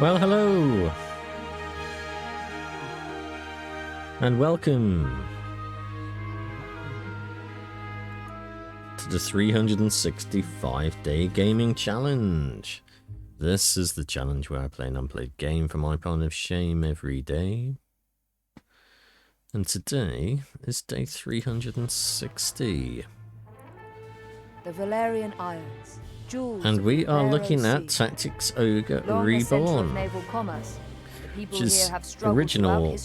Well, hello, and welcome to the 365-day gaming challenge. This is the challenge where I play an unplayed game for my pile of shame every day. And today is day 360. The Valerian Isles. And we are looking at Tactics Ogre Reborn, which is original.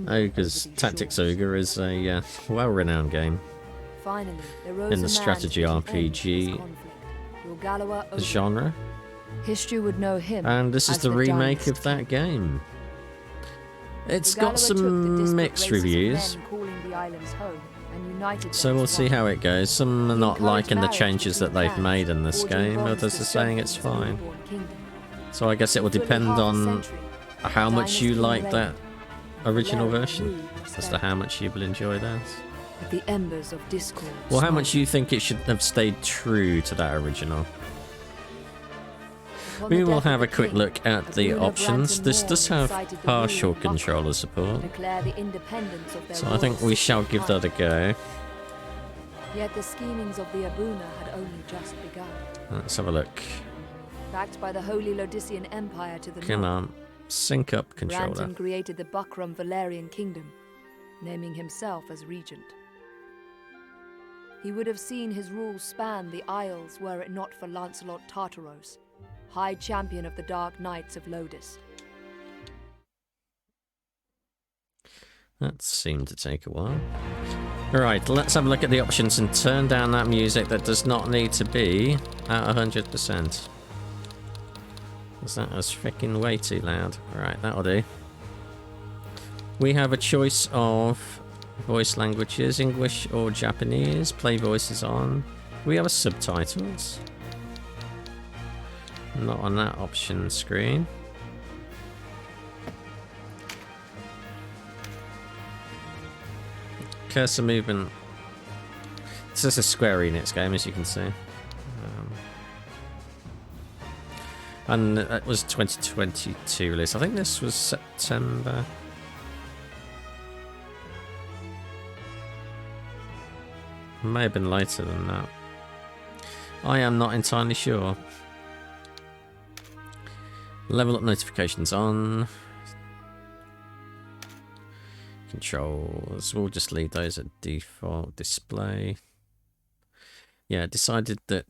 Ogre's Tactics Ogre is a well-renowned game in the strategy RPG genre. History would know him, and this is the remake of that game. It's got some mixed reviews, so we'll see how it goes. Some are not liking the changes that they've made in this game, others are saying it's fine. So I guess it will depend on how much you like that original version, as to how much you will enjoy that. Well, how much you think it should have stayed true to that original. We will have a quick look at the options. This does have partial controller support, so I think we shall give that a go. Yet the schemings of the Abuna had only just begun. Let's have a look. Backed by the Holy Lodician Empire to the north. Come on, sync up controller. Branton created the Buckram Valerian Kingdom, naming himself as regent. He would have seen his rule span the Isles were it not for Lancelot Tartaros, High Champion of the Dark Knights of Lodis. That seemed to take a while. Alright, let's have a look at the options and turn down that music that does not need to be at 100%. Because that was freaking way too loud. Alright, that'll do. We have a choice of voice languages, English or Japanese. Play voices on. We have a subtitles. Not on that option screen. Cursor movement. This is a Square Enix game, as you can see. And it was 2022 release. I think this was September. May have been later than that. I am not entirely sure. Level up notifications on. Controls. We'll just leave those at default. Display. Yeah, decided that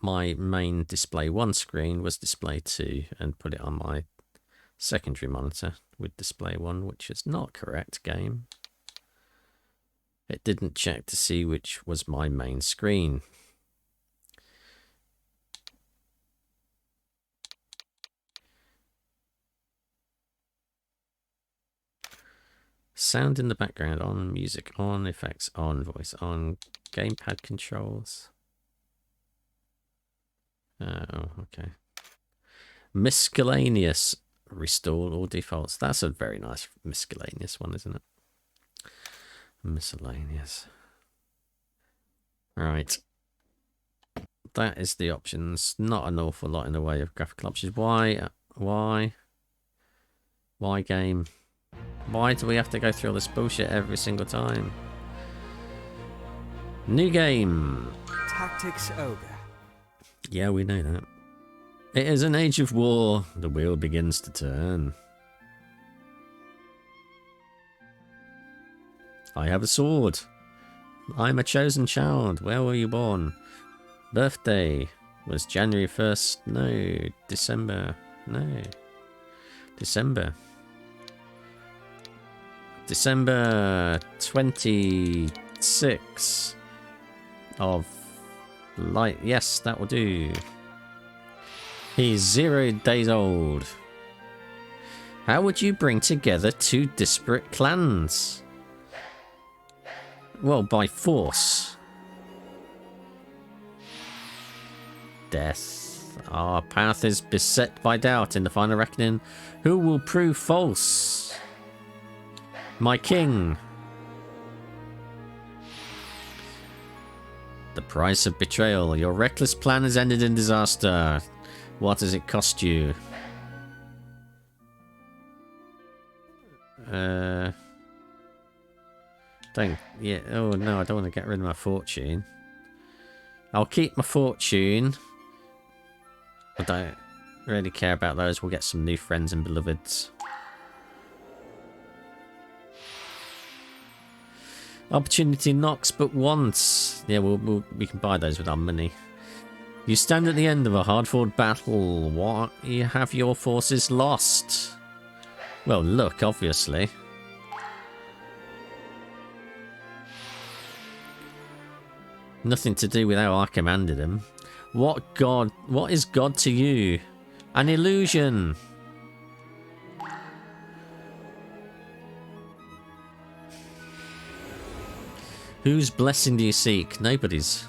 my main display 1 screen was display 2 and put it on my secondary monitor with display 1, which is not correct, game. It didn't check to see which was my main screen. Sound in the background on, music on, effects on, voice on, gamepad controls. Oh, okay. Miscellaneous, restore all defaults. That's a very nice miscellaneous one, isn't it? Miscellaneous. Right. That is the options. Not an awful lot in the way of graphical options. Why game? Why do we have to go through all this bullshit every single time? New game. Tactics Ogre. Yeah, we know that. It is an age of war. The wheel begins to turn. I have a sword. I'm a chosen child. Where were you born? Birthday was January 1st. No. December. No. December 26 of light. Yes, that will do. He's 0 days old. How would you bring together 2 disparate clans? Well, by force. Death. Our path is beset by doubt in the final reckoning. Who will prove false? My king. The price of betrayal. Your reckless plan has ended in disaster. What does it cost you? Yeah, oh no, I don't want to get rid of my fortune. I'll keep my fortune. I don't really care about those. We'll get some new friends and beloveds. Opportunity knocks but once. Yeah, we can buy those with our money. You stand at the end of a hard-fought battle. What have your forces lost? Well, luck, obviously. Nothing to do with how I commanded him. What is God to you? An illusion. Whose blessing do you seek? Nobody's.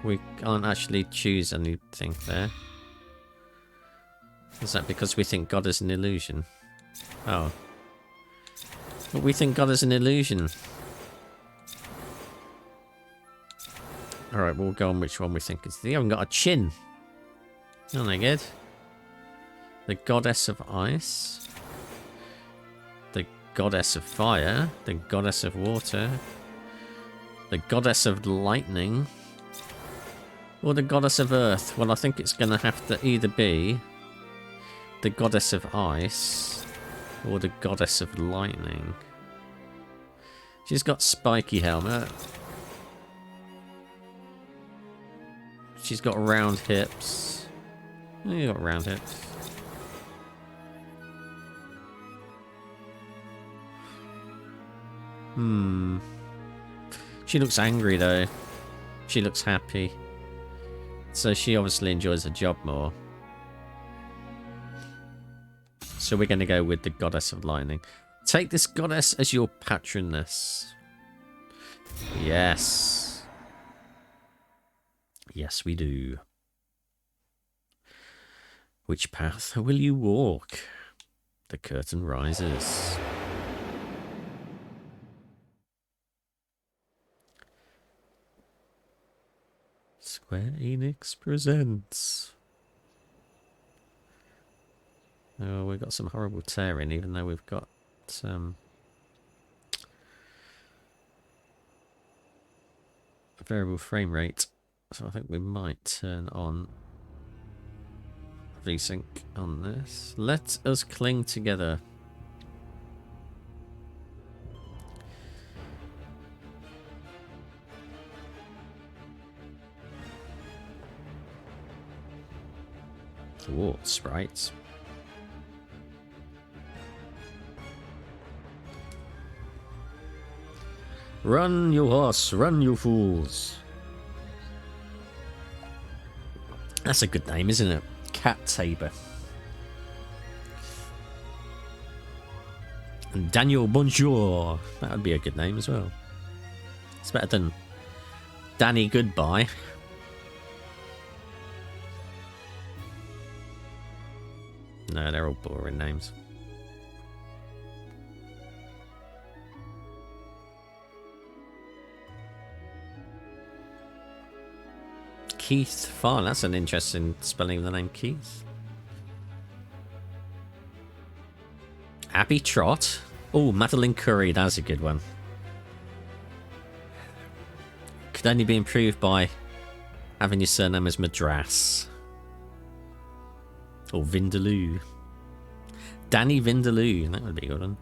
We can't actually choose anything there. Is that because we think God is an illusion? Oh. But we think God is an illusion. Alright, we'll go on which one we think is. They haven't got a chin. Isn't that good? The goddess of ice. The goddess of fire. The goddess of water. The goddess of lightning. Or the goddess of earth. Well, I think it's going to have to either be the goddess of ice or the goddess of lightning. She's got spiky helmet. She's got round hips. Oh, you got round hips. She looks angry though. She looks happy. So she obviously enjoys her job more. So we're going to go with the goddess of lightning. Take this goddess as your patroness. Yes. Yes, we do. Which path will you walk? The curtain rises. Square Enix presents. Oh, we've got some horrible tearing, even though we've got a variable frame rate. So I think we might turn on VSync on this. Let us cling together. Ooh, sprites. Run, you horse, run, you fools. That's a good name, isn't it? Cat Saber. And Daniel Bonjour. That would be a good name as well. It's better than Danny Goodbye. No, they're all boring names. Keith Farr, that's an interesting spelling of the name Keith. Abby Trott. Oh, Madeline Curry, that's a good one. Could only be improved by having your surname as Madras. Or Vindaloo. Danny Vindaloo, that would be a good one.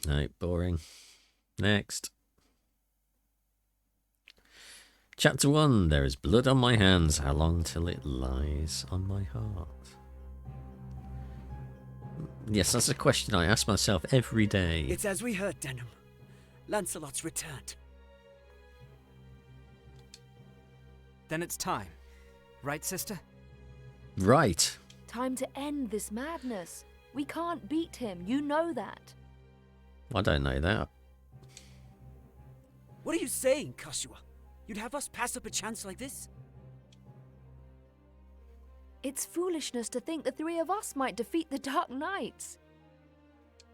No, boring. Next. Chapter 1. There is blood on my hands. How long till it lies on my heart? Yes, that's a question I ask myself every day. It's as we heard, Denham. Lancelot's returned. Then it's time. Right, sister? Right. Time to end this madness. We can't beat him, you know that. I don't know that. What are you saying, Kashua? You'd have us pass up a chance like this? It's foolishness to think the three of us might defeat the Dark Knights.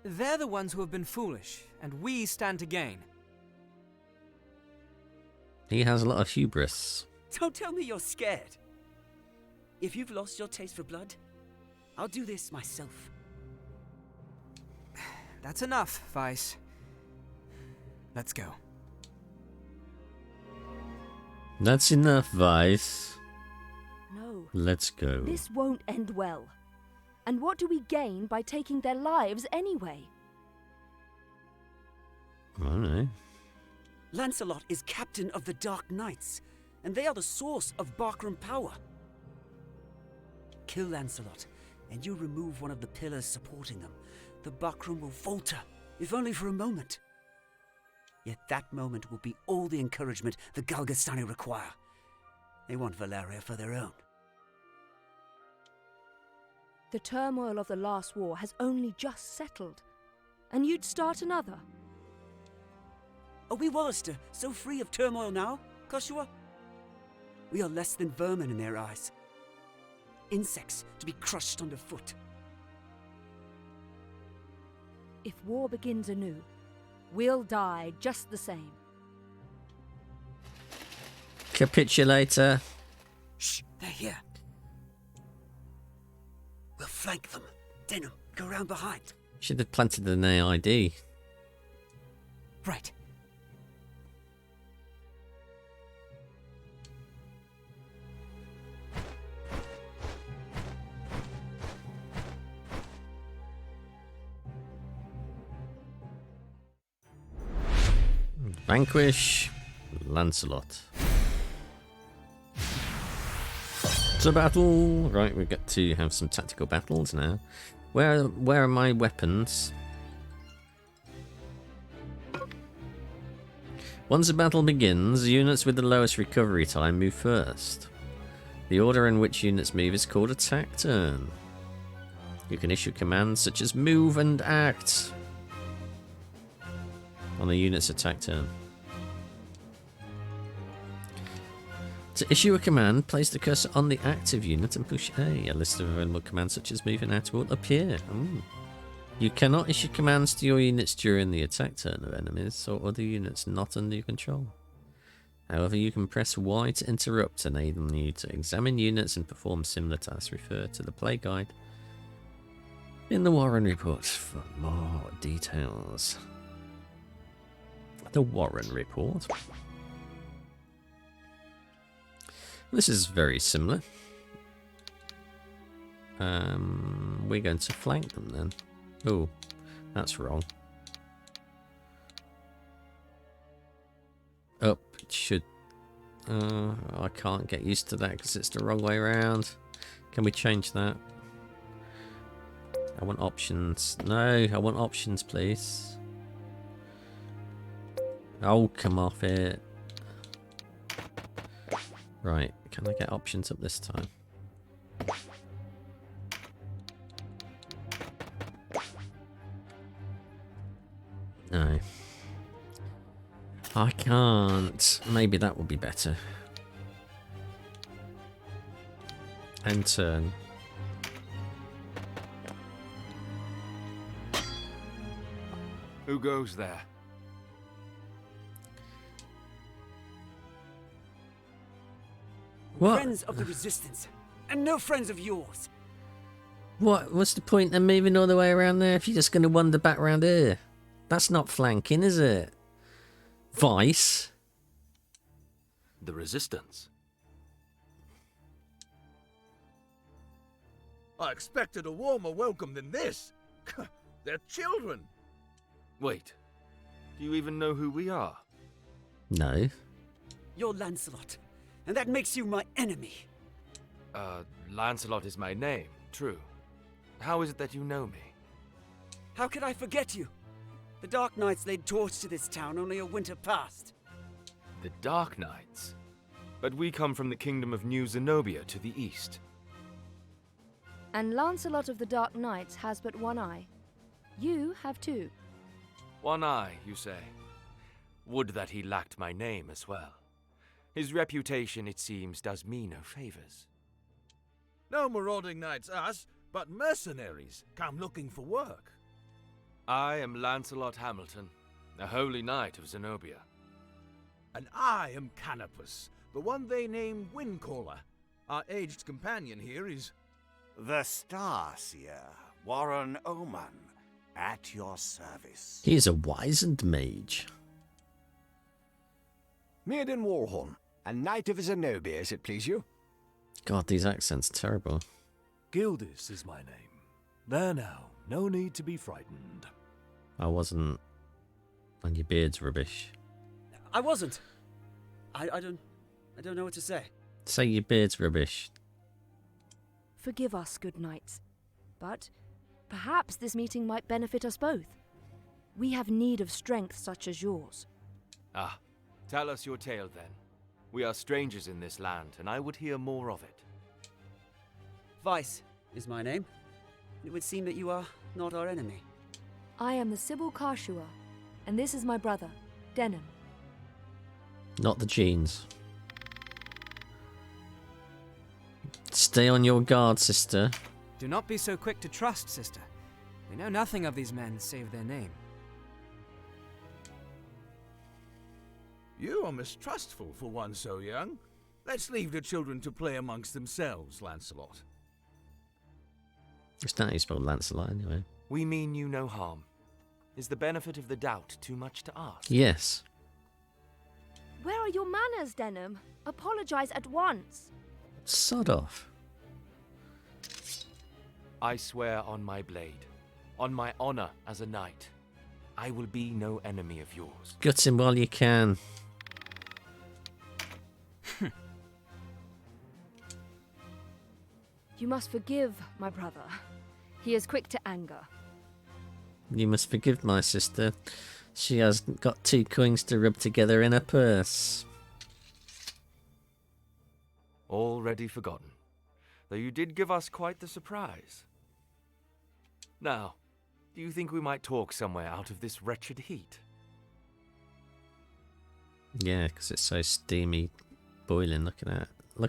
They're the ones who have been foolish, and we stand to gain. He has a lot of hubris. Don't tell me you're scared. If you've lost your taste for blood, I'll do this myself. That's enough, Vice. Let's go. That's enough, Vice. No, Let's go. this won't end well. And what do we gain by taking their lives anyway? I don't know. Lancelot is captain of the Dark Knights, and they are the source of Barkram power. Kill Lancelot, and you remove one of the pillars supporting them. The Barkram will falter, if only for a moment. Yet that moment will be all the encouragement the Galgastani require. They want Valeria for their own. The turmoil of the last war has only just settled, and you'd start another. Are we Wallister so free of turmoil now, Koshua? We are less than vermin in their eyes. Insects to be crushed underfoot. If war begins anew, we'll die just the same. Capitulator. Shh, they're here. We'll flank them. Denham, go round behind. Should have planted an AID. Right. Vanquish Lancelot. To battle! Right, we get to have some tactical battles now. Where are my weapons? Once a battle begins, units with the lowest recovery time move first. The order in which units move is called attack turn. You can issue commands such as move and act on a unit's attack turn. To issue a command, place the cursor on the active unit and push A. A list of available commands such as move and act will appear. Ooh. You cannot issue commands to your units during the attack turn of enemies or other units not under your control. However, you can press Y to interrupt, enabling you to examine units and perform similar tasks. Refer to the play guide in the Warren Report for more details. The Warren Report. This is very similar. We're going to flank them then. Oh, that's wrong. Up, it should. I can't get used to that because it's the wrong way around. Can we change that? I want options. No, I want options, please. Oh, come off it. Right, can I get options up this time? No. I can't. Maybe that will be better. And turn. Who goes there? What? Friends of the Resistance, and no friends of yours. What's the point in moving all the way around there if you're just going to wander back round here? That's not flanking, is it? Vice? The Resistance. I expected a warmer welcome than this. They're children. Wait, do you even know who we are? No. You're Lancelot, and that makes you my enemy. Lancelot is my name, true. How is it that you know me? How could I forget you? The Dark Knights laid torch to this town only a winter past. The Dark Knights? But we come from the kingdom of New Zenobia to the east. And Lancelot of the Dark Knights has but one eye. You have two. One eye, you say? Would that he lacked my name as well. His reputation, it seems, does me no favors. No marauding knights us, but mercenaries come looking for work. I am Lancelot Hamilton, a holy knight of Zenobia. And I am Canopus, the one they name Windcaller. Our aged companion here is... The Starseer, Warren Oman, at your service. He is a wizened mage. Maiden Warhorn, a knight of Zenobia, as it please you. God, these accents are terrible. Gildis is my name. There now, no need to be frightened. I wasn't. And your beard's rubbish. I wasn't. I don't know what to say. Say your beard's rubbish. Forgive us, good knights, but perhaps this meeting might benefit us both. We have need of strength such as yours. Ah, tell us your tale then. We are strangers in this land, and I would hear more of it. Vice is my name. It would seem that you are not our enemy. I am the Sybil Karshua, and this is my brother, Denim. Not the jeans. Stay on your guard, sister. Do not be so quick to trust, sister. We know nothing of these men save their name. You are mistrustful for one so young. Let's leave the children to play amongst themselves, Lancelot. It's not how you spell Lancelot, anyway. We mean you no harm. Is the benefit of the doubt too much to ask? Yes. Where are your manners, Denim? Apologize at once. Sod off. I swear on my blade, on my honor as a knight, I will be no enemy of yours. Gut him while you can. You must forgive my brother. He is quick to anger. You must forgive my sister. She has got 2 coins to rub together in her purse. Already forgotten, though you did give us quite the surprise. Now, do you think we might talk somewhere out of this wretched heat? Yeah, because it's so steamy, boiling. Look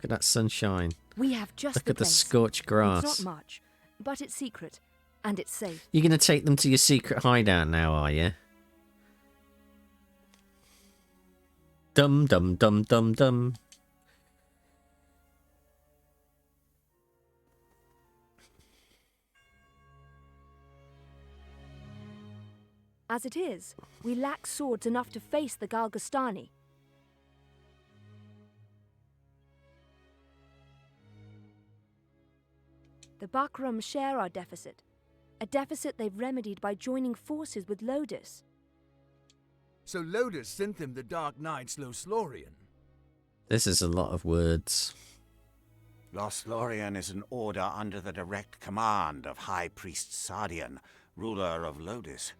at that sunshine. We have just Look the at the place. scorched grass. It's not much, but it's secret, and it's safe. You're going to take them to your secret hideout now, are you? Dum dum dum dum dum. As it is, we lack swords enough to face the Galgastani. The Bakram share our deficit, a deficit they've remedied by joining forces with Lodis. So Lodis sent them the Dark Knight's Loslorian. This is a lot of words. Loslorian is an order under the direct command of High Priest Sardian, ruler of Lodis.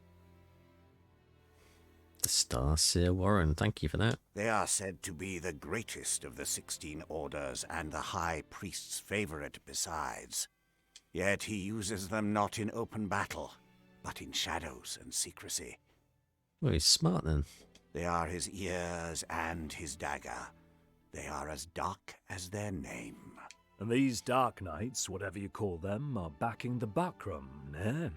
The Starseer Warren, thank you for that. They are said to be the greatest of the 16 orders and the High Priest's favorite besides. Yet he uses them not in open battle, but in shadows and secrecy. Well, he's smart then. They are his ears and his dagger. They are as dark as their name. And these Dark Knights, whatever you call them, are backing the Bakram, eh?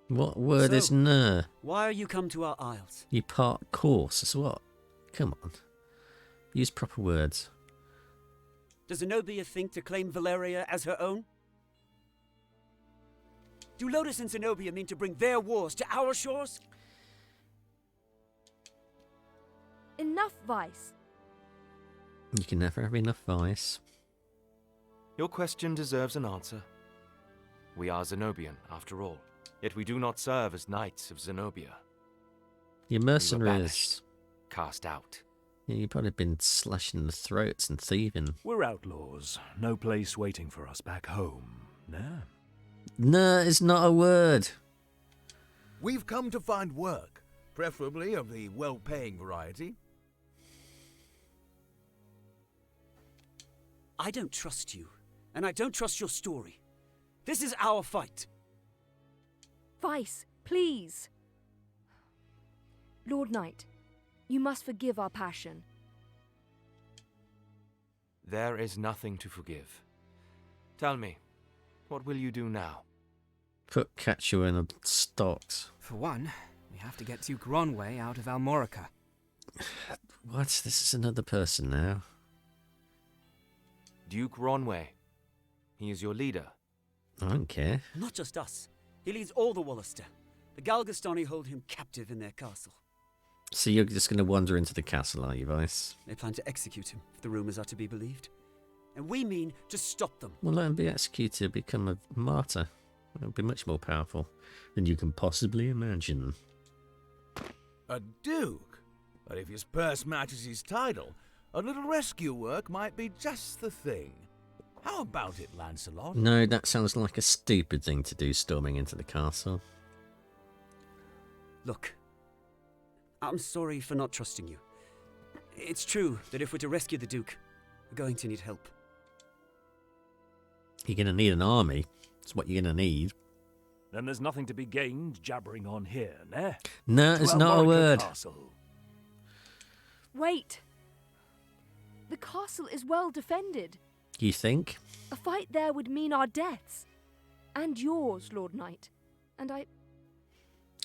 What word is So, ner? Why are you come to our isles? You part course as what? Come on. Use proper words. Does Zenobia think to claim Valeria as her own? Do Lodis and Zenobia mean to bring their wars to our shores? Enough, Vice. You can never have enough vice. Your question deserves an answer. We are Zenobian, after all, yet we do not serve as knights of Zenobia. You're We were mercenaries. banished, cast out. Yeah, you've probably been slashing the throats and thieving. We're outlaws. No place waiting for us back home, nah? Ner is not a word. We've come to find work, preferably of the well-paying variety. I don't trust you, and I don't trust your story. This is our fight. Vice, please. Lord Knight, you must forgive our passion. There is nothing to forgive. Tell me, what will you do now? Put Quechua in the stocks. For one, we have to get Duke Ronway out of Almorica. What? This is another person now. Duke Ronway. He is your leader. I don't care. Not just us. He leads all the Wallister. The Galgastani hold him captive in their castle. So you're just going to wander into the castle, are you, Vice? They plan to execute him, if the rumours are to be believed. And we mean to stop them. Well, let him be executed, become a martyr. It'll be much more powerful than you can possibly imagine. A duke? But if his purse matches his title, a little rescue work might be just the thing. How about it, Lancelot? No, that sounds like a stupid thing to do, storming into the castle. Look, I'm sorry for not trusting you. It's true that if we're to rescue the Duke, we're going to need help. You're going to need an army. That's what you're going to need. Then there's nothing to be gained jabbering on here, ne? No, it's To not a Almorica word. Castle. Wait! The castle is well defended. You think? A fight there would mean our deaths. And yours, Lord Knight. And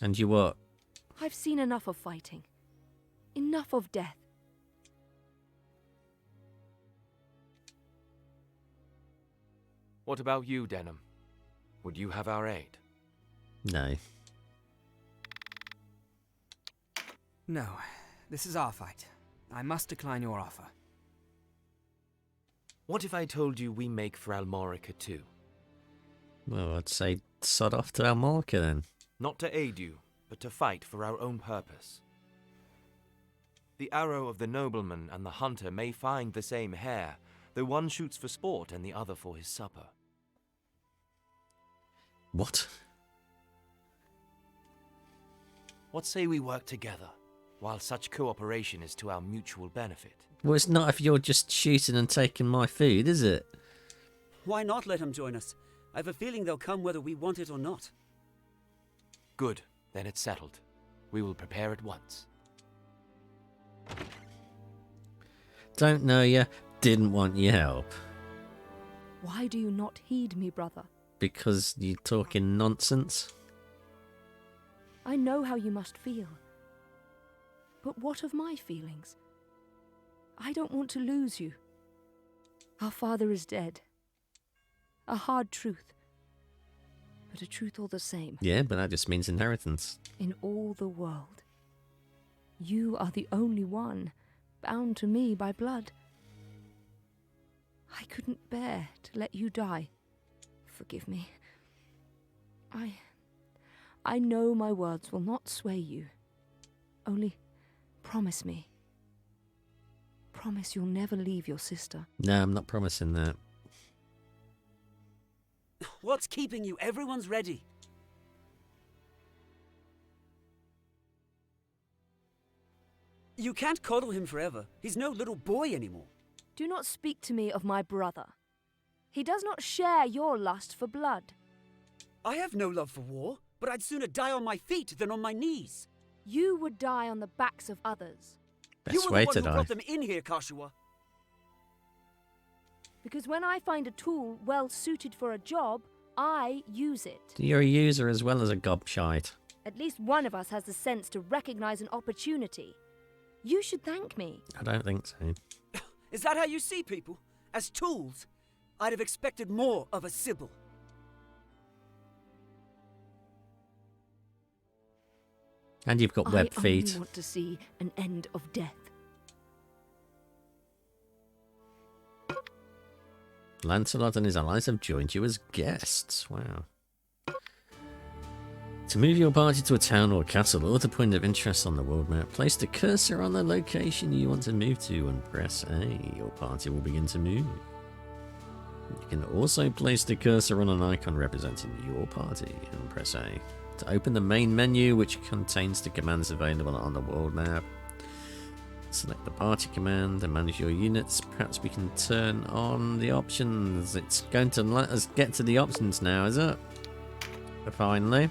And you what? I've seen enough of fighting. Enough of death. What about you, Denham? Would you have our aid? No. No, this is our fight. I must decline your offer. What if I told you we make for Almorica too? Well, I'd say sod off to Almorica then. Not to aid you, but to fight for our own purpose. The arrow of the nobleman and the hunter may find the same hare, though one shoots for sport and the other for his supper. What? What say we work together, while such cooperation is to our mutual benefit? Well, it's not if you're just shooting and taking my food, is it? Why not let him join us? I have a feeling they'll come whether we want it or not. Good, then it's settled. We will prepare at once. Don't know you, didn't want your help. Why do you not heed me, brother? Because you're talking nonsense? I know how you must feel. But what of my feelings? I don't want to lose you. Our father is dead. A hard truth. But a truth all the same. Yeah, but that just means inheritance. In all the world. You are the only one bound to me by blood. I couldn't bear to let you die. Forgive me. I know my words will not sway you. Only promise me. Promise you'll never leave your sister. No, I'm not promising that. What's keeping you? Everyone's ready. You can't coddle him forever. He's no little boy anymore. Do not speak to me of my brother. He does not share your lust for blood. I have no love for war, but I'd sooner die on my feet than on my knees. You would die on the backs of others. Best You were way the one to who die. brought them in here, Kashua. Because when I find a tool well suited for a job, I use it. You're a user as well as a gobshite. At least one of us has the sense to recognize an opportunity. You should thank me. I don't think so. Is that how you see people? As tools? I'd have expected more of a Sybil. And you've got web I feet. only want to see an end of death. Lancelot and his allies have joined you as guests. Wow. To move your party to a town or castle or the point of interest on the world map, place the cursor on the location you want to move to and press A. Your party will begin to move. You can also place the cursor on an icon representing your party and press A. To open the main menu, which contains the commands available on the world map, select the party command and manage your units. Perhaps we can turn on the options. It's going to let us get to the options now, is it? Finally.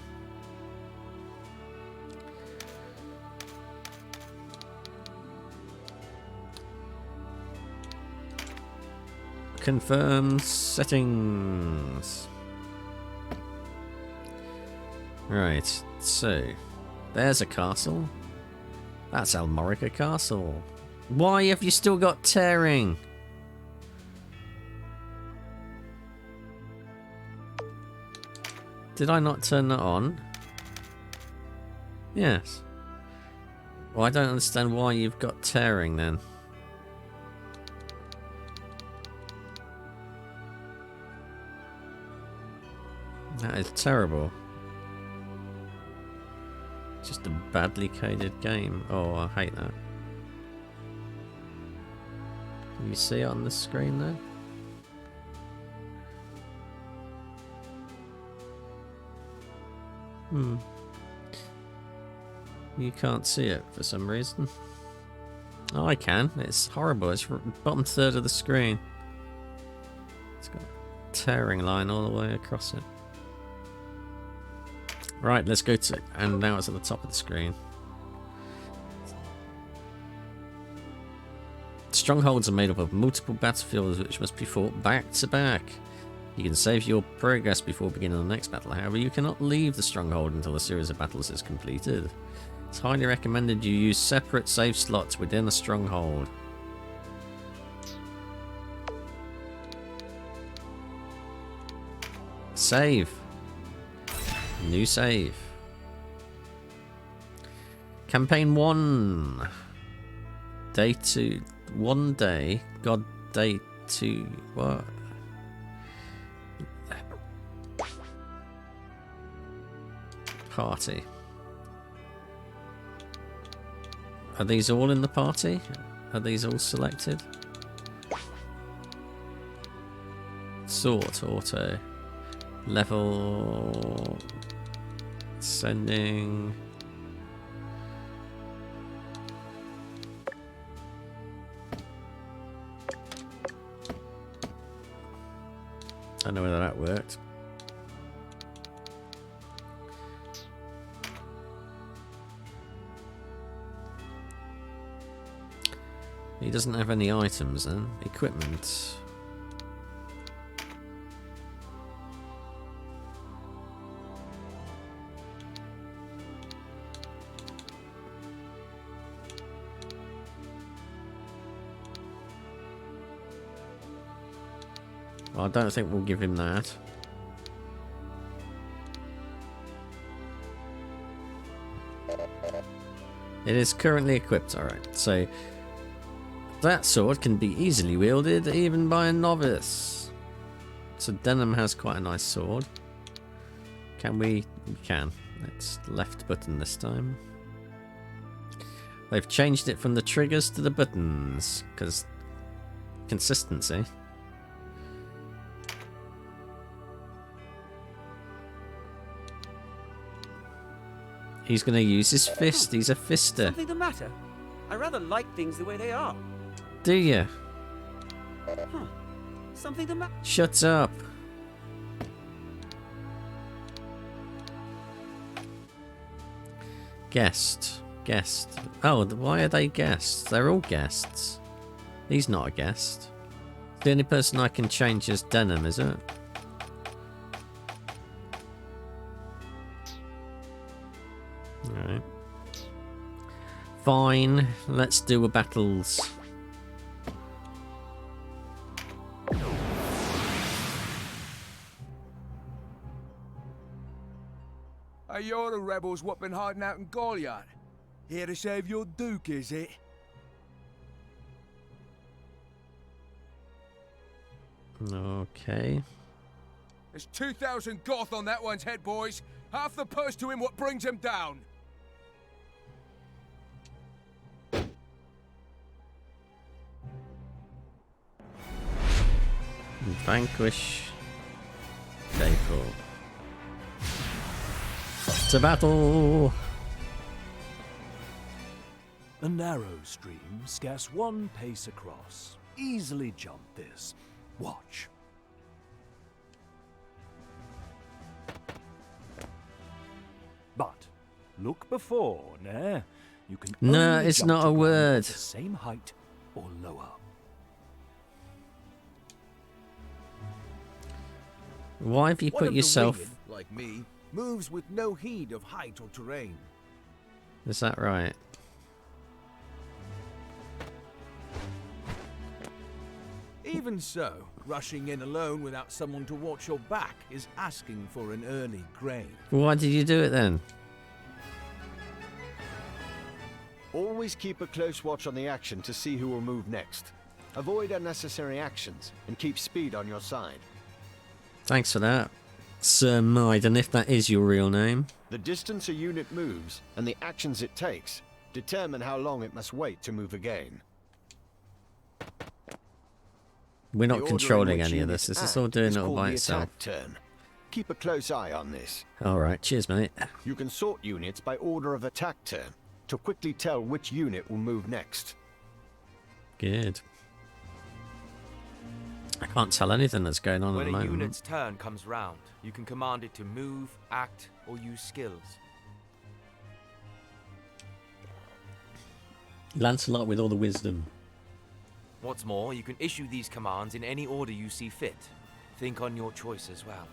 Confirm settings. Right, so there's a castle. That's Almorica Castle. Why have you still got tearing? Did I not turn that on? Yes. Well, I don't understand why you've got tearing then. That is terrible. Just a badly coded game. Oh, I hate that. Can you see it on the screen there? You can't see it for some reason. Oh, I can. It's horrible. It's bottom third of the screen. It's got a tearing line all the way across it. Right, let's go to... And now it's at the top of the screen. Strongholds are made up of multiple battlefields which must be fought back to back. You can save your progress before beginning the next battle. However, you cannot leave the stronghold until a series of battles is completed. It's highly recommended you use separate save slots within a stronghold. Save. New save. Campaign 1. Day 2. 1 day. God, day 2. What? Party. Are these all in the party? Are these all selected? Sort, auto. Level. Sending. I don't know whether that worked. He doesn't have any items then. Equipment. I don't think we'll give him that. It is currently equipped, alright. So that sword can be easily wielded even by a novice. So Denham has quite a nice sword. Can we? We can. It's left button this time. They've changed it from the triggers to the buttons because consistency. He's going to use his fist. He's a fister. Something the matter? I rather like things the way they are. Do you? Huh. Something the matter? Shut up. Guest. Guest. Oh, why are they guests? They're all guests. He's not a guest. The only person I can change is Denham, is it? Alright. Fine. Let's do a battles. Hey, you're the rebels what been hiding out in Goliath. Here to save your Duke, is it? Okay. There's 2,000 Goth on that one's head, boys. Half the purse to him what brings him down. Vanquish. Faithful. To battle! A narrow stream, scarce 1 pace across. Easily jump this. Watch. But look before, nah. You can No, only it's jump not to a ground word. at the same height or lower. Why have you One put of the yourself... winged, like me, moves with no heed of height or terrain. Is that right? Even so, rushing in alone without someone to watch your back is asking for an early grave. Why did you do it then? Always keep a close watch on the action to see who will move next. Avoid unnecessary actions and keep speed on your side. Thanks for that, Sir Maiden, if that is your real name. The distance a unit moves and the actions it takes determine how long it must wait to move again. We're The not order in controlling which any of units this. This is act all doing is it all called by the itself. attack turn. Keep a close eye on this. Alright, cheers, mate. You can sort units by order of attack turn to quickly tell which unit will move next. Good. I can't tell anything that's going on When at the a moment. unit's turn comes round, you can command it to move, act, or use skills. Lancelot with all the wisdom. What's more, you can issue these commands in any order you see fit. Think on your choice as well.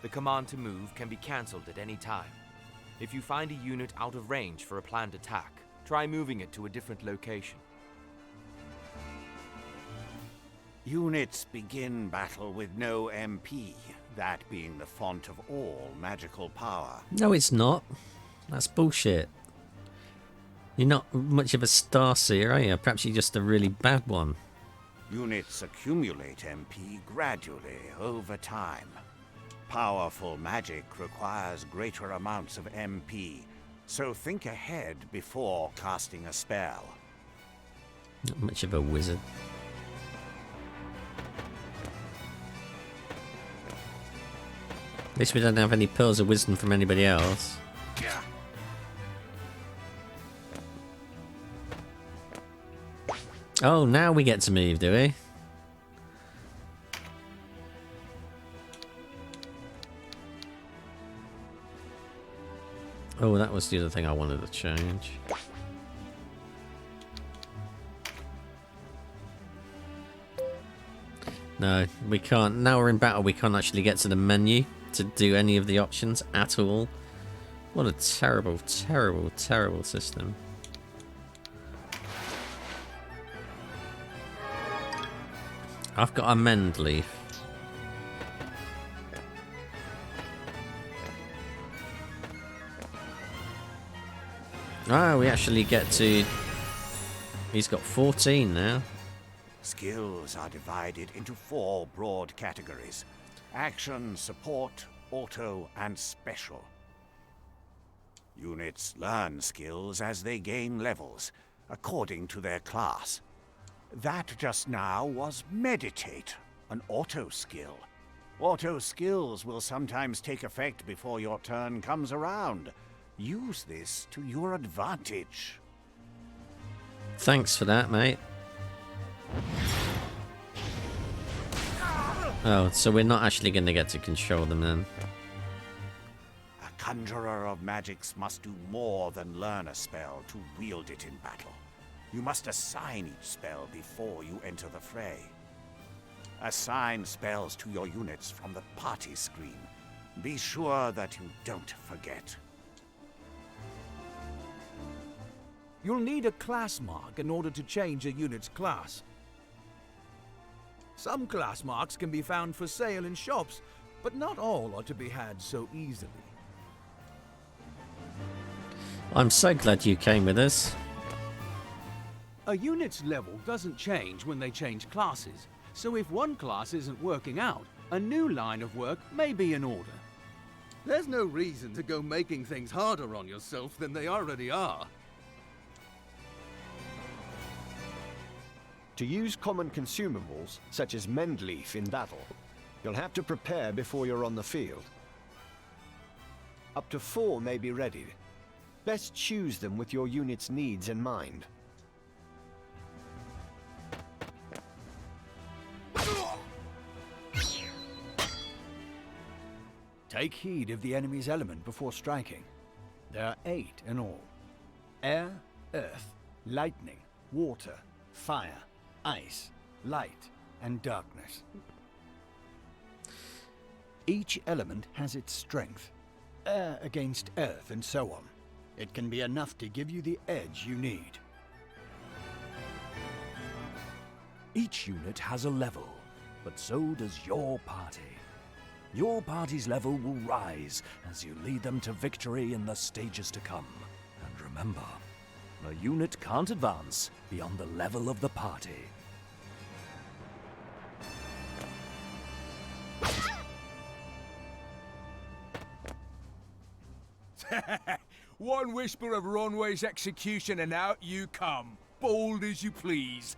The command to move can be cancelled at any time. If you find a unit out of range for a planned attack, try moving it to a different location. Units begin battle with no MP, that being the font of all magical power. No, it's not. That's bullshit. You're not much of a starseer, are you? Perhaps you're just a really bad one. Units accumulate MP gradually over time. Powerful magic requires greater amounts of MP, so think ahead before casting a spell. Not much of a wizard. At least we don't have any pearls of wisdom from anybody else. Oh, now we get to move, do we? Oh, that was the other thing I wanted to change. No, we can't. Now we're in battle, we can't actually get to the menu to do any of the options at all. What a terrible, terrible, terrible system. I've got a mend leaf. Ah, we actually get to... He's got 14 now. Skills are divided into 4 broad categories: action, support, auto, and special. Units learn skills as they gain levels, according to their class. That just now was meditate, an auto skill. Auto skills will sometimes take effect before your turn comes around. Use this to your advantage. Thanks for that, mate. Oh, so we're not actually going to get to control them then. A conjurer of magics must do more than learn a spell to wield it in battle. You must assign each spell before you enter the fray. Assign spells to your units from the party screen. Be sure that you don't forget. You'll need a class mark in order to change a unit's class. Some class marks can be found for sale in shops, but not all are to be had so easily. I'm so glad you came with us. A unit's level doesn't change when they change classes, so if one class isn't working out, a new line of work may be in order. There's no reason to go making things harder on yourself than they already are. To use common consumables, such as mend leaf in battle, you'll have to prepare before you're on the field. Up to 4 may be readied. Best choose them with your unit's needs in mind. Take heed of the enemy's element before striking. There are 8 in all. Air, earth, lightning, water, fire, ice, light, and darkness. Each element has its strength. Air against earth and so on. It can be enough to give you the edge you need. Each unit has a level, but so does your party. Your party's level will rise as you lead them to victory in the stages to come. And remember, a unit can't advance beyond the level of the party. One whisper of Ronway's execution and out you come, bold as you please.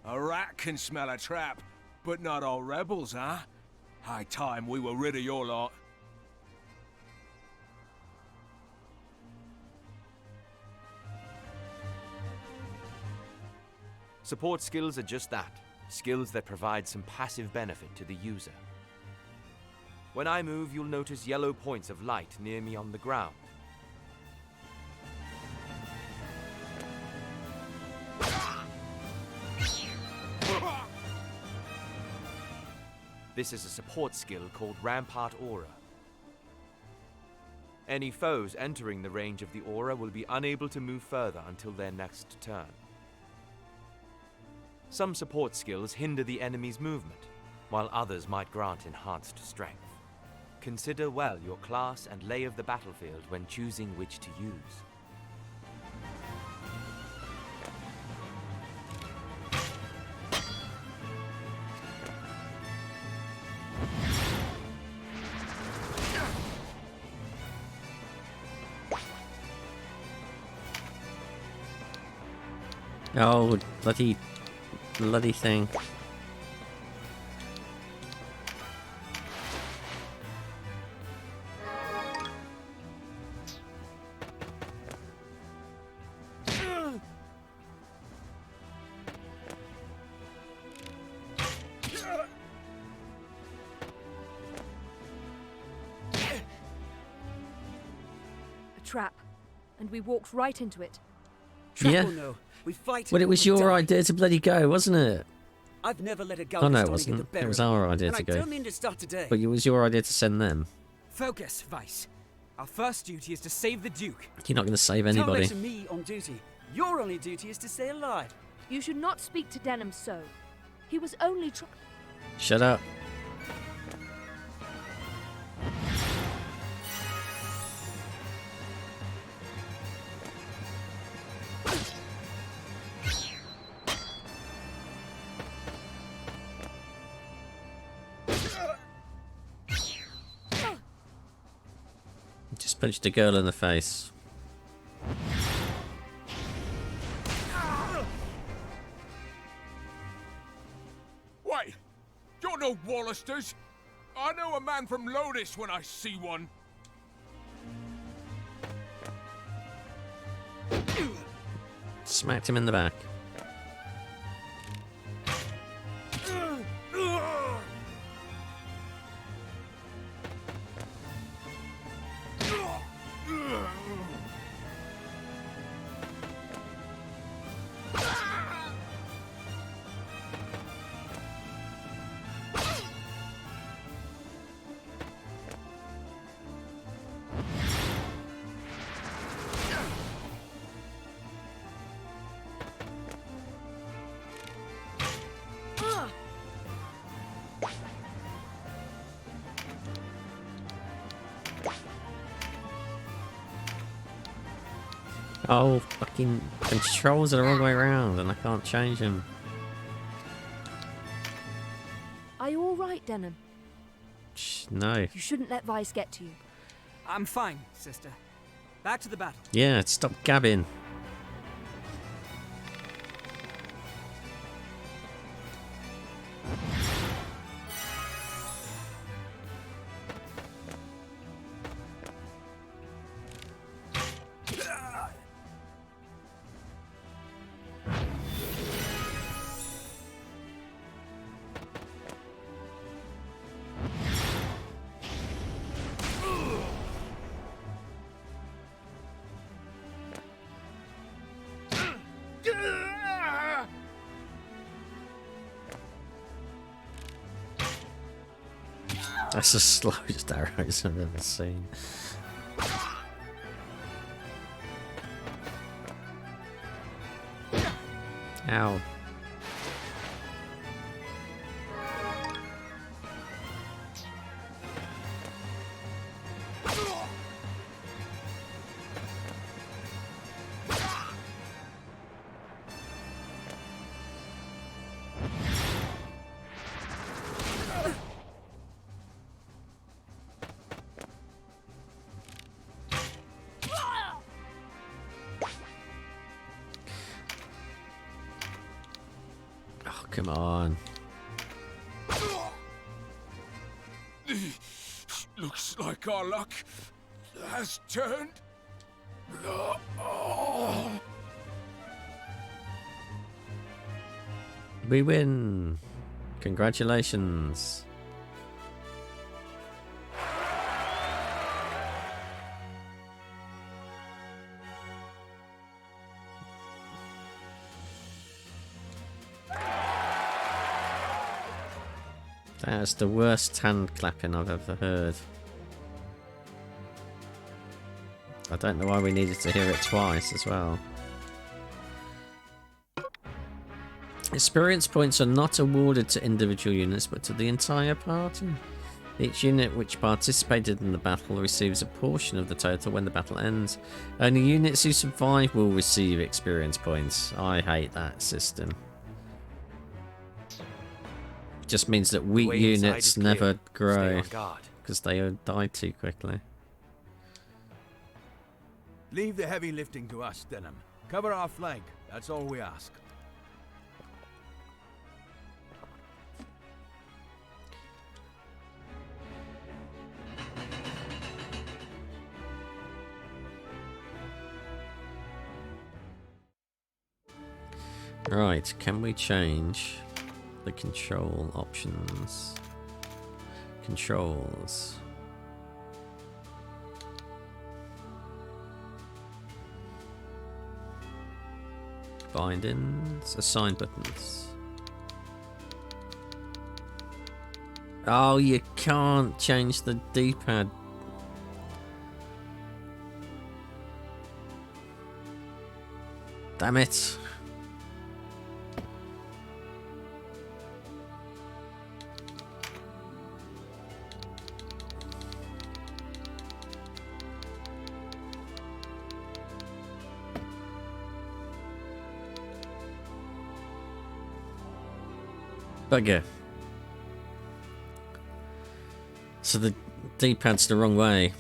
A rat can smell a trap, but not all rebels, huh? High time we were rid of your lot. Support skills are just that, skills that provide some passive benefit to the user. When I move, you'll notice yellow points of light near me on the ground. This is a support skill called Rampart Aura. Any foes entering the range of the aura will be unable to move further until their next turn. Some support skills hinder the enemy's movement, while others might grant enhanced strength. Consider well your class and lay of the battlefield when choosing which to use. Oh, bloody thing. A trap, and we walked right into it. Yeah. Trap or no, we fight. Well, it was your idea to bloody go, wasn't it? I've never let a Oh no, it Galvestani wasn't. get the It was better of our me, idea and to I go. don't mean to start today. But it was your idea to send them. Focus, Vice. Our first duty is to save the Duke. You're not going to save Don't anybody. mention me on duty. Your only duty is to stay alive. You should not speak to Denham so. He was only Shut up. Just punched a girl in the face. Wait, you're no Wallisters. I know a man from Lodis when I see one. Smacked him in the back. Oh, fucking controls are the wrong way around and I can't change them. Are you alright, Denham? No. You shouldn't let Vice get to you. I'm fine, sister. Back to the battle. Yeah, stop gabbing. That's the slowest arrows I've ever seen. Ow. Oh, come on. Looks like our luck has turned. We win. Congratulations. That's the worst hand clapping I've ever heard. I don't know why we needed to hear it twice as well. Experience points are not awarded to individual units but to the entire party. Each unit which participated in the battle receives a portion of the total when the battle ends. Only units who survive will receive experience points. I hate that system. Just means that weak units never grow because they die too quickly. Leave the heavy lifting to us, Denham. Cover our flank. That's all we ask. Right, can we change the control options? Controls. Bindings, assign buttons. Oh, you can't change the D-pad. Damn it. Bugger. So the D-pad's the wrong way.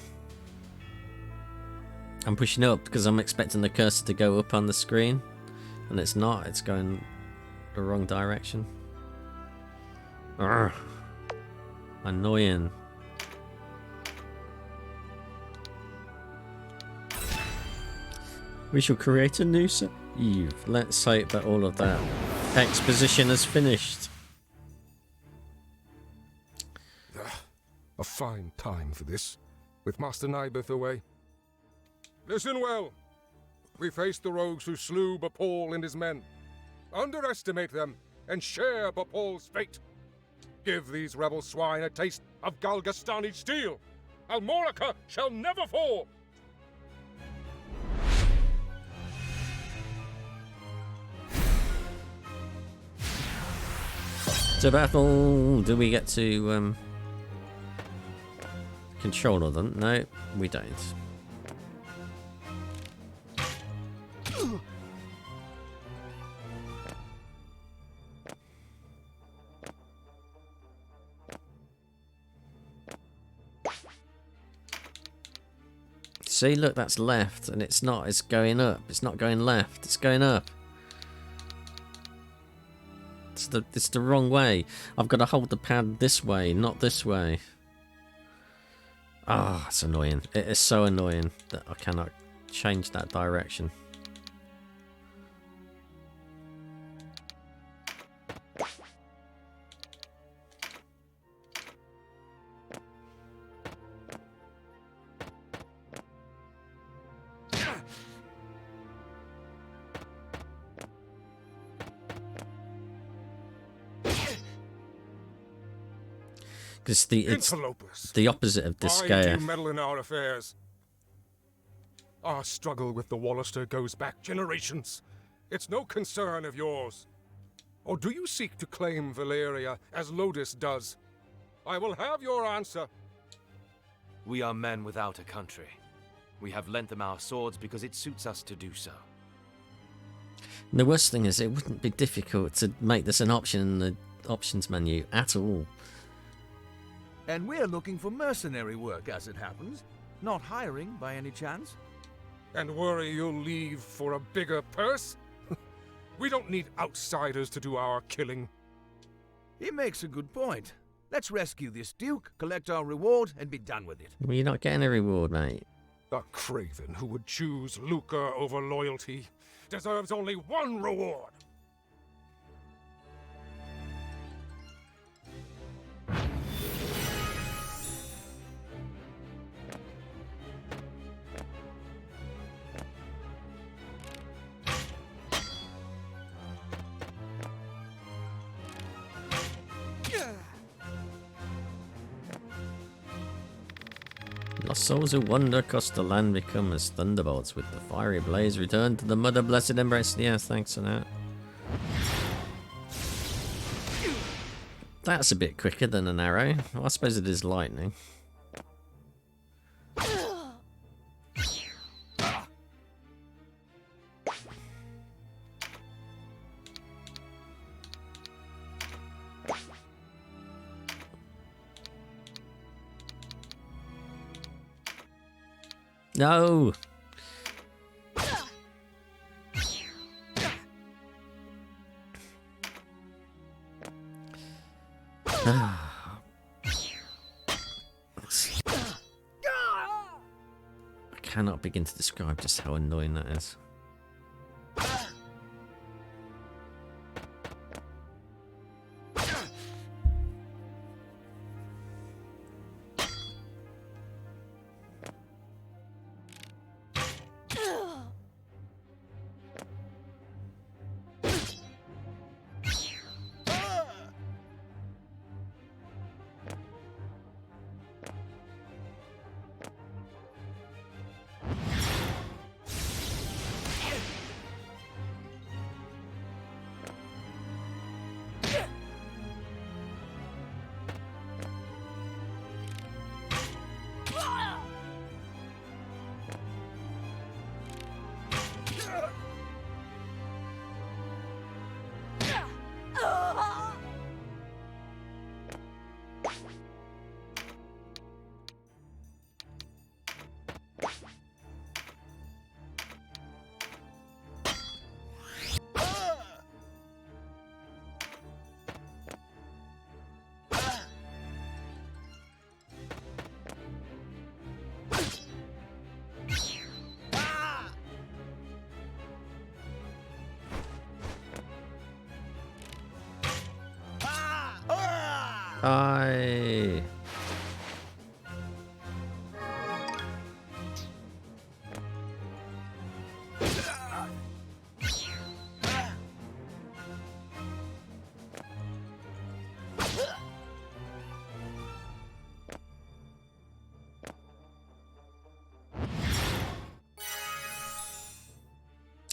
I'm pushing up because I'm expecting the cursor to go up on the screen, and it's not. It's going the wrong direction. Urgh. Annoying. We shall create a new save. Let's hope that all of that exposition is finished. A fine time for this, with Master Nibeth away. Listen well. We face the rogues who slew Bapal and his men. Underestimate them, and share Bapal's fate. Give these rebel swine a taste of Galgastani steel. Almorica shall never fall! To battle, do we get to control all of them? No, we don't. See, look, that's left, and it's not. It's going up. It's not going left. It's going up. It's the wrong way. I've got to hold the pad this way, not this way. Ah, oh, it's annoying. It is so annoying that I cannot change that direction. Because it's Interlopers. the opposite of Why Disgaea. do you meddle in our affairs? Our struggle with the Wallister goes back generations. It's no concern of yours. Or do you seek to claim Valeria as Lodis does? I will have your answer. We are men without a country. We have lent them our swords because it suits us to do so. And the worst thing is, it wouldn't be difficult to make this an option in the options menu at all. And we're looking for mercenary work, as it happens. Not hiring, by any chance. And worry you'll leave for a bigger purse? We don't need outsiders to do our killing. He makes a good point. Let's rescue this Duke, collect our reward, and be done with it. Well, you're not getting a reward, mate. A craven who would choose lucre over loyalty deserves only one reward. Lost souls who wander across the land become as thunderbolts with the fiery blaze. Return to the mother blessed embrace. Yes, thanks for that. That's a bit quicker than an arrow. Well, I suppose it is lightning. No! I cannot begin to describe just how annoying that is. I...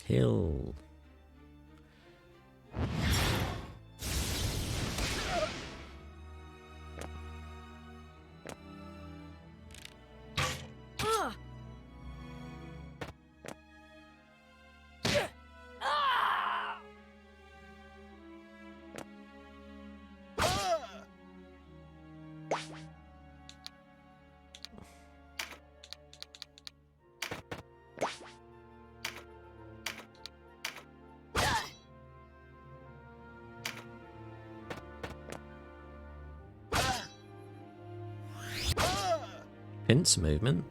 Hill. Pincer movement.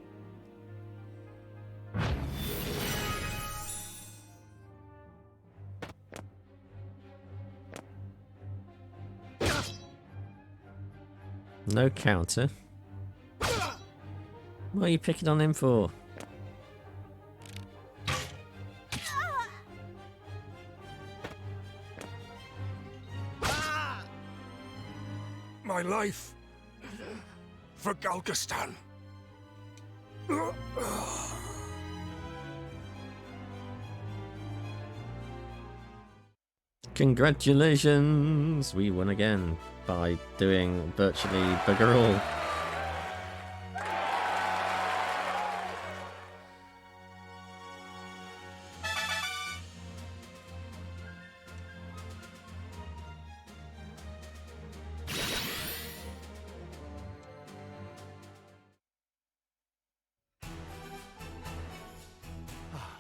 No counter. What are you picking on him for? My life For Galgastan. Congratulations! We won again by doing virtually bugger all.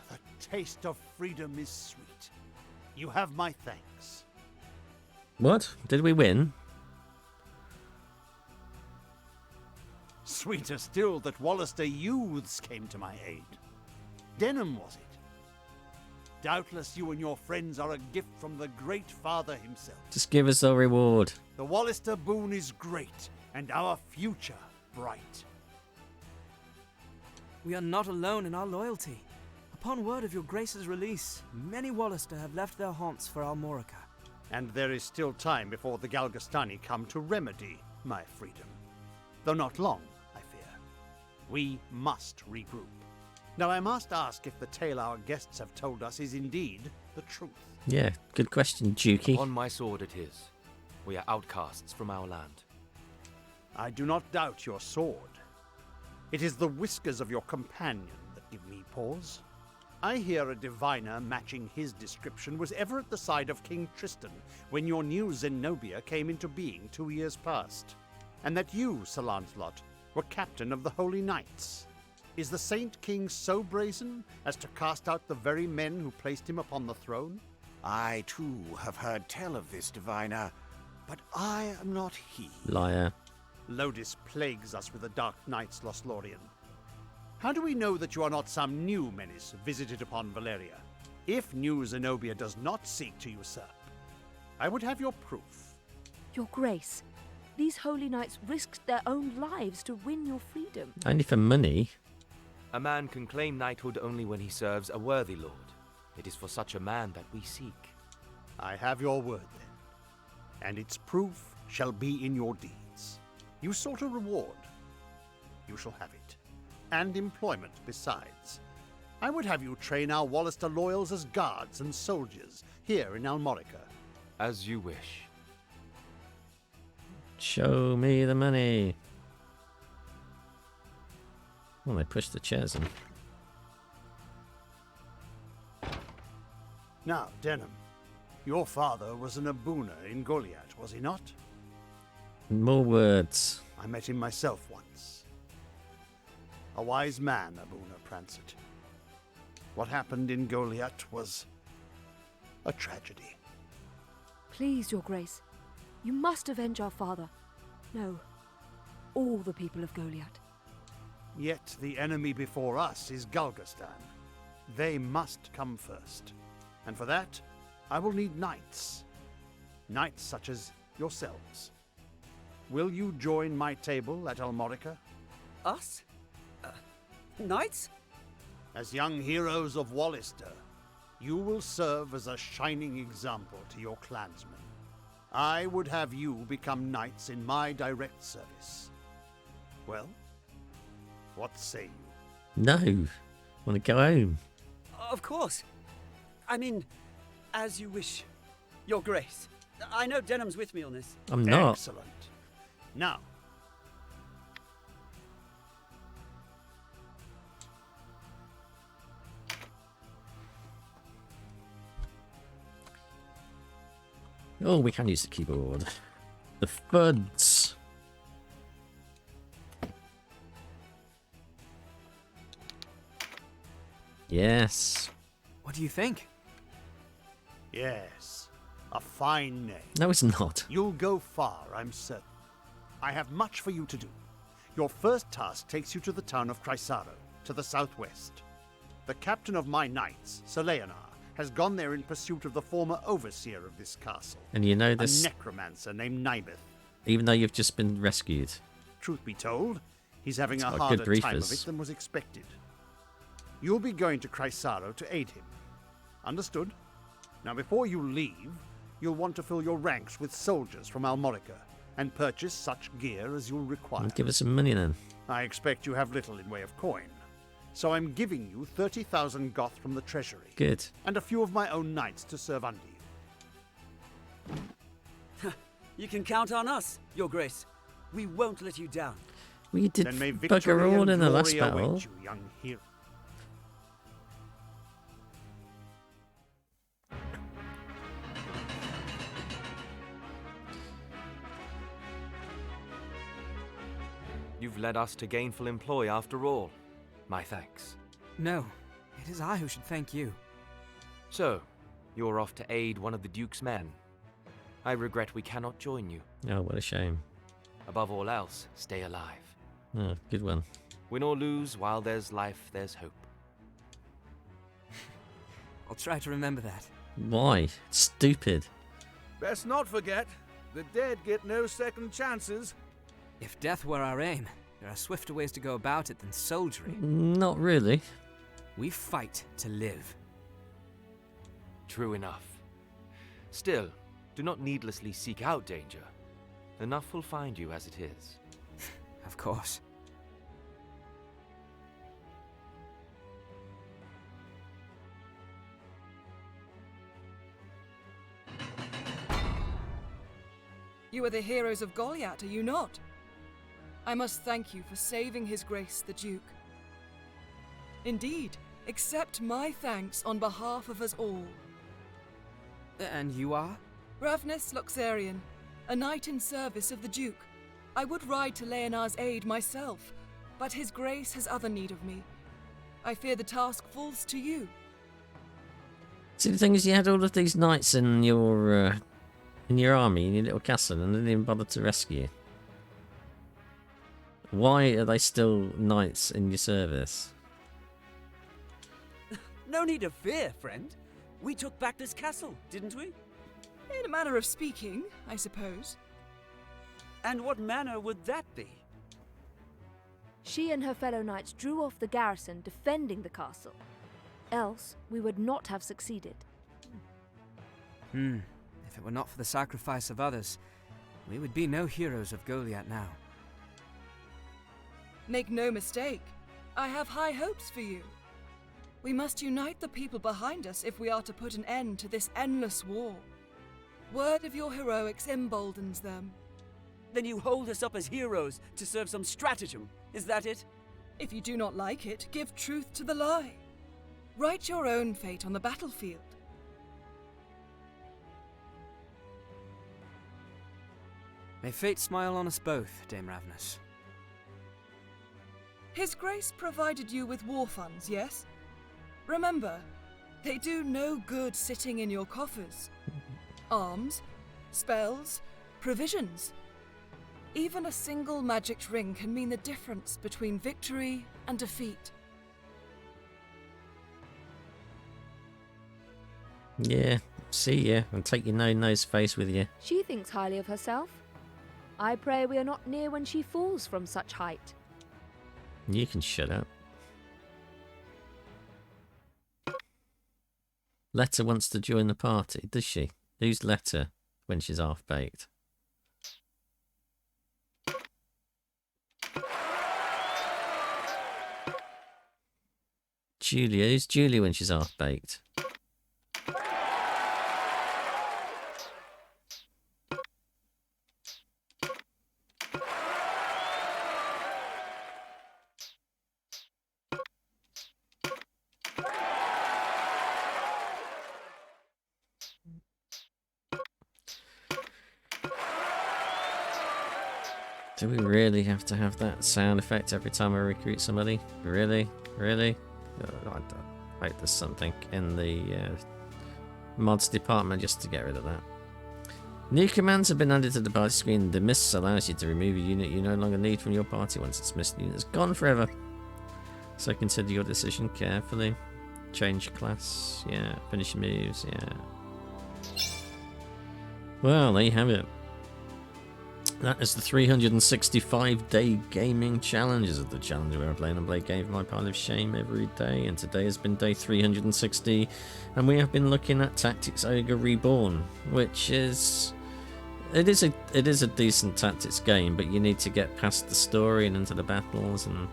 The taste of freedom is sweet. You have my thanks. What? Did we win? Sweeter still that Wallister youths came to my aid. Denham, was it? Doubtless you and your friends are a gift from the Great Father himself. Just give us a reward. The Wallister boon is great, and our future bright. We are not alone in our loyalty. Upon word of your Grace's release, many Wallister have left their haunts for Almorica. And there is still time before the Galgastani come to remedy my freedom. Though not long, I fear. We must regroup. Now I must ask if the tale our guests have told us is indeed the truth. Yeah, good question, Dukey. On my sword it is. We are outcasts from our land. I do not doubt your sword. It is the whiskers of your companion that give me pause. I hear a diviner matching his description was ever at the side of King Tristan when your new Zenobia came into being 2 years past, and that you, Sir Lancelot, were captain of the Holy Knights. Is the Saint King so brazen as to cast out the very men who placed him upon the throne? I, too, have heard tell of this diviner, but I am not he. Liar. Lodis plagues us with the Dark Knights, Lothlorien. How do we know that you are not some new menace visited upon Valeria? If new Zenobia does not seek to usurp, I would have your proof. Your Grace, these holy knights risked their own lives to win your freedom. Only for money. A man can claim knighthood only when he serves a worthy lord. It is for such a man that we seek. I have your word, then, and its proof shall be in your deeds. You sought a reward. You shall have it. And employment besides. I would have you train our Wallister loyals as guards and soldiers here in Almorica. As you wish. Show me the money. Well, they pushed the chairs in. Now, Denham, your father was an Abuna in Goliath, was he not? More words. I met him myself once. A wise man, Abuna Prancet. What happened in Goliath was a tragedy. Please, Your Grace, you must avenge our father. No, all the people of Goliath. Yet the enemy before us is Galgastan. They must come first. And for that, I will need knights. Knights such as yourselves. Will you join my table at Almorica? Us? Knights? As young heroes of Wallister, you will serve as a shining example to your clansmen. I would have you become knights in my direct service. Well, what say you? No. Want to go home? Of course. I mean, as you wish, Your Grace. I know Denham's with me on this. I'm not. Excellent. Now, oh, we can use the keyboard. The VODs. Yes. What do you think? yes, a fine name. No, it's not. You'll go far, I'm certain. I have much for you to do. Your first task takes you to the town of Chrysaro, to the southwest. The captain of my knights, Sir Leonar, has gone there in pursuit of the former overseer of this castle. And you know this, a necromancer named Nibeth. even though you've just been rescued. Truth be told, he's having It's a got harder good time of briefers. it than was expected. You'll be going to Chrysaro to aid him. Understood? Now before you leave, you'll want to fill your ranks with soldiers from Almorica and purchase such gear as you'll require. Give us some money then. I expect you have little in way of coin, so I'm giving you 30,000 goth from the treasury. Good. And a few of my own knights to serve under you. You can count on us, Your Grace. We won't let you down. We did Then may bugger all in the last battle. await you, young hero. You've led us to gainful employ after all. My thanks. No, it is I who should thank you. So, you're off to aid one of the Duke's men. I regret we cannot join you. Oh, what a shame. Above all else, stay alive. Oh, good one. Win or lose, while there's life, there's hope. I'll try to remember that. Why? It's stupid. Best not forget, the dead get no second chances. If death were our aim, there are swifter ways to go about it than soldiering. Not really. We fight to live. True enough. Still, do not needlessly seek out danger. Enough will find you as it is. Of course. You are the heroes of Goliath, are you not? I must thank you for saving His Grace the Duke. Indeed, accept my thanks on behalf of us all. And you are? Ravnus Loxarian, a knight in service of the Duke. I would ride to Leonar's aid myself, but His Grace has other need of me. I fear the task falls to you. See, the thing is, you had all of these knights in your army, in your little castle, and they didn't even bother to rescue you. Why are they still knights in your service? No need of fear, friend. We took back this castle, didn't we? In a manner of speaking, I suppose. And what manner would that be? She and her fellow knights drew off the garrison defending the castle. Else, we would not have succeeded. If it were not for the sacrifice of others, we would be no heroes of Goliath now. Make no mistake, I have high hopes for you. We must unite the people behind us if we are to put an end to this endless war. Word of your heroics emboldens them. Then you hold us up as heroes to serve some stratagem, is that it? If you do not like it, give truth to the lie. Write your own fate on the battlefield. May fate smile on us both, Dame Ravnus. His Grace provided you with war funds, yes? Remember, they do no good sitting in your coffers. Arms, spells, provisions. Even a single magic ring can mean the difference between victory and defeat. Yeah, see ya, and take your no-nose face with you. She thinks highly of herself. I pray we are not near when she falls from such height. You can shut up. Letta wants to join the party, does she? Who's Letta when she's half-baked? Julia. Who's Julia when she's half-baked? Do we really have to have that sound effect every time I recruit somebody? Really? Really? I hope there's something in the mods department just to get rid of that. New commands have been added to the party screen. The miss allows you to remove a unit you no longer need from your party once its missed unit is gone forever. So consider your decision carefully. Change class, yeah. Finish moves, yeah. Well, there you have it. That is the 365-day gaming challenges of the challenge where I play and play game for my pile of shame every day, and today has been day 360, and we have been looking at Tactics Ogre Reborn, which is it is a decent tactics game, but you need to get past the story and into the battles and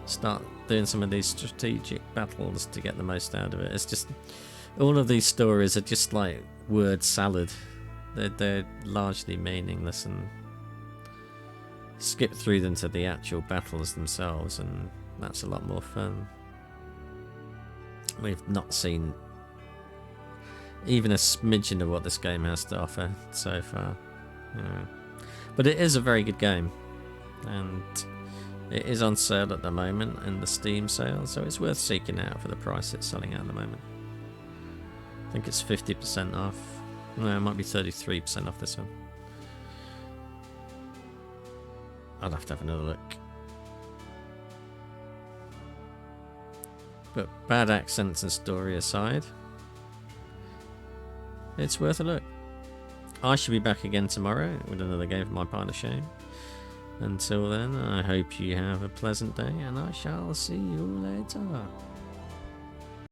start doing some of these strategic battles to get the most out of it. It's just all of these stories are just like word salad. They're largely meaningless, and skip through them to the actual battles themselves, and that's a lot more fun. We've not seen even a smidgen of what this game has to offer so far. But it is a very good game, and it is on sale at the moment in the Steam sale, so it's worth seeking out for the price it's selling at the moment. I think it's 50% off. No, it might be 33% off this one. I'll have to have another look. But bad accents and story aside, it's worth a look. I shall be back again tomorrow with another game for my pile of shame. Until then, I hope you have a pleasant day, and I shall see you later.